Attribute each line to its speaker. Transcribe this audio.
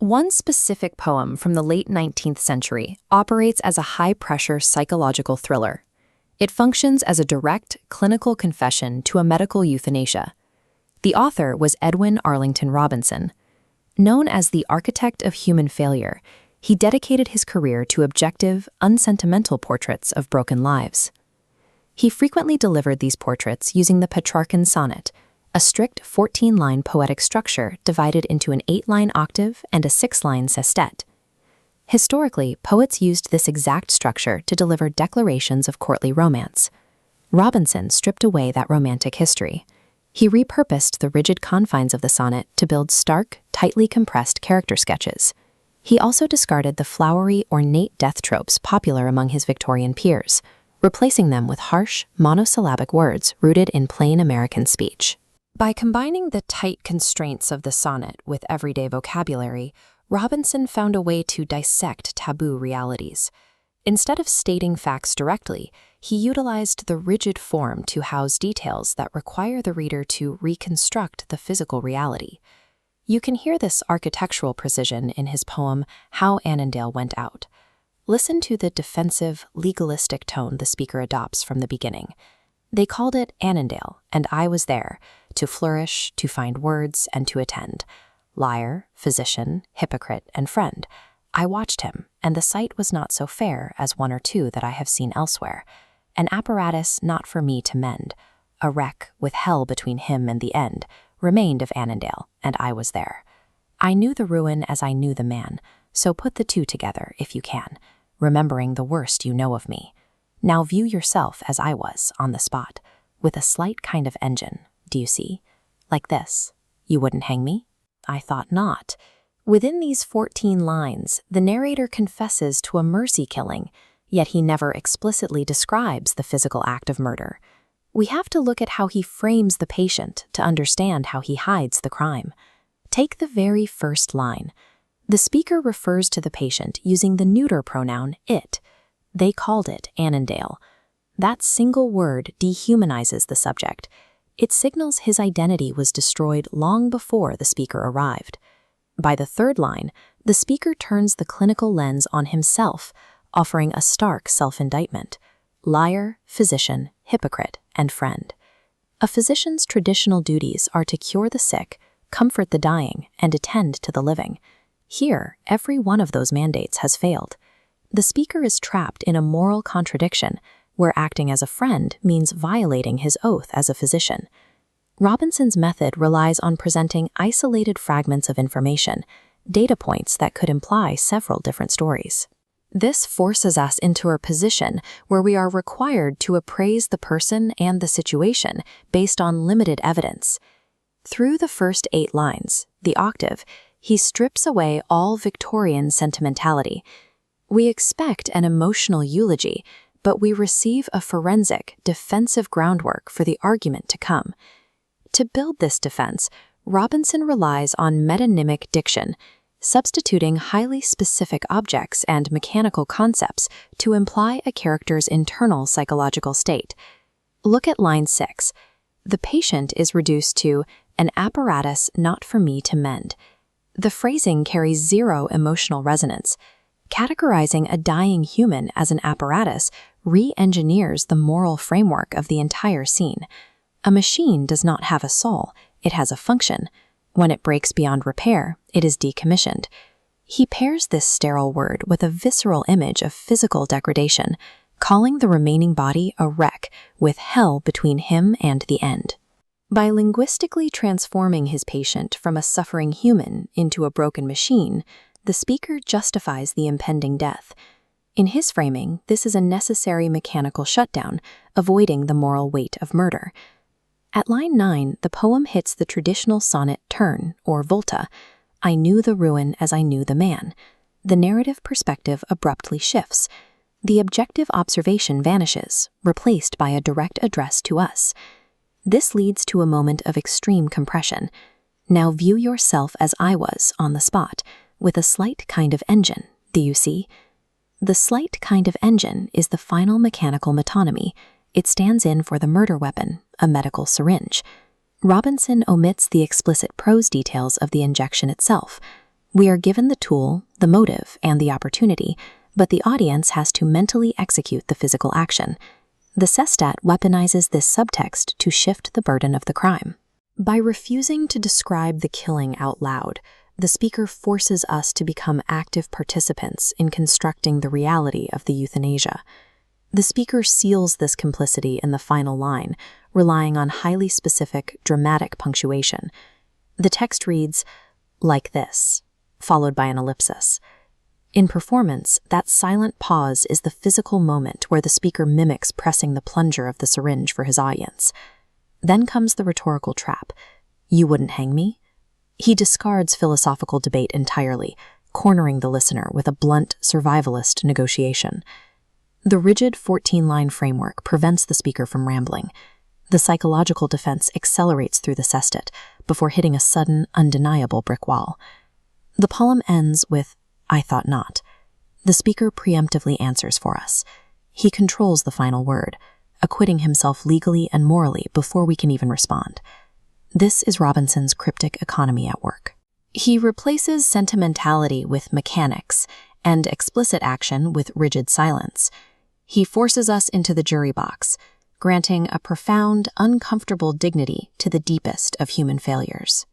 Speaker 1: One specific poem from the late 19th century operates as a high-pressure psychological thriller. It functions as a direct, clinical confession to a medical euthanasia. The author was Edwin Arlington Robinson. Known as the architect of human failure, he dedicated his career to objective, unsentimental portraits of broken lives. He frequently delivered these portraits using the Petrarchan sonnet, a strict 14-line poetic structure divided into an 8-line octave and a 6-line sestet. Historically, poets used this exact structure to deliver declarations of courtly romance. Robinson stripped away that romantic history. He repurposed the rigid confines of the sonnet to build stark, tightly compressed character sketches. He also discarded the flowery, ornate death tropes popular among his Victorian peers, replacing them with harsh, monosyllabic words rooted in plain American speech. By combining the tight constraints of the sonnet with everyday vocabulary, Robinson found a way to dissect taboo realities. Instead of stating facts directly, he utilized the rigid form to house details that require the reader to reconstruct the physical reality. You can hear this architectural precision in his poem, How Annandale Went Out. Listen to the defensive, legalistic tone the speaker adopts from the beginning. They called it Annandale, and I was there, to flourish, to find words, and to attend. Liar, physician, hypocrite, and friend. I watched him, and the sight was not so fair as one or two that I have seen elsewhere. An apparatus not for me to mend. A wreck, with hell between him and the end, remained of Annandale, and I was there. I knew the ruin as I knew the man, so put the two together if you can, remembering the worst you know of me. Now view yourself as I was, on the spot, with a slight kind of engine, do you see? Like this. You wouldn't hang me? I thought not. Within these 14 lines, the narrator confesses to a mercy killing, yet he never explicitly describes the physical act of murder. We have to look at how he frames the patient to understand how he hides the crime. Take the very first line. The speaker refers to the patient using the neuter pronoun it. They called it Annandale. That single word dehumanizes the subject. It signals his identity was destroyed long before the speaker arrived. By the third line, the speaker turns the clinical lens on himself, offering a stark self-indictment. Liar, physician, hypocrite, and friend. A physician's traditional duties are to cure the sick, comfort the dying, and attend to the living. Here, every one of those mandates has failed. The speaker is trapped in a moral contradiction, where acting as a friend means violating his oath as a physician. Robinson's method relies on presenting isolated fragments of information, data points that could imply several different stories. This forces us into a position where we are required to appraise the person and the situation based on limited evidence. Through the first 8 lines, the octave, he strips away all Victorian sentimentality. We expect an emotional eulogy, but we receive a forensic, defensive groundwork for the argument to come. To build this defense, Robinson relies on metonymic diction, substituting highly specific objects and mechanical concepts to imply a character's internal psychological state. Look at line 6. The patient is reduced to an apparatus not for me to mend. The phrasing carries zero emotional resonance. Categorizing a dying human as an apparatus re-engineers the moral framework of the entire scene. A machine does not have a soul, it has a function. When it breaks beyond repair, it is decommissioned. He pairs this sterile word with a visceral image of physical degradation, calling the remaining body a wreck with hell between him and the end. By linguistically transforming his patient from a suffering human into a broken machine, the speaker justifies the impending death. In his framing, this is a necessary mechanical shutdown, avoiding the moral weight of murder. At line 9, the poem hits the traditional sonnet turn, or volta. I knew the ruin as I knew the man. The narrative perspective abruptly shifts. The objective observation vanishes, replaced by a direct address to us. This leads to a moment of extreme compression. Now view yourself as I was on the spot, with a slight kind of engine, do you see? The slight kind of engine is the final mechanical metonymy. It stands in for the murder weapon, a medical syringe. Robinson omits the explicit prose details of the injection itself. We are given the tool, the motive, and the opportunity, but the audience has to mentally execute the physical action. The sestet weaponizes this subtext to shift the burden of the crime. By refusing to describe the killing out loud, the speaker forces us to become active participants in constructing the reality of the euthanasia. The speaker seals this complicity in the final line, relying on highly specific, dramatic punctuation. The text reads, "like this," followed by an ellipsis. In performance, that silent pause is the physical moment where the speaker mimics pressing the plunger of the syringe for his audience. Then comes the rhetorical trap. "You wouldn't hang me?" He discards philosophical debate entirely, cornering the listener with a blunt, survivalist negotiation. The rigid 14-line framework prevents the speaker from rambling. The psychological defense accelerates through the sestet before hitting a sudden, undeniable brick wall. The poem ends with, "I thought not." The speaker preemptively answers for us. He controls the final word, acquitting himself legally and morally before we can even respond. This is Robinson's cryptic economy at work. He replaces sentimentality with mechanics and explicit action with rigid silence. He forces us into the jury box, granting a profound, uncomfortable dignity to the deepest of human failures.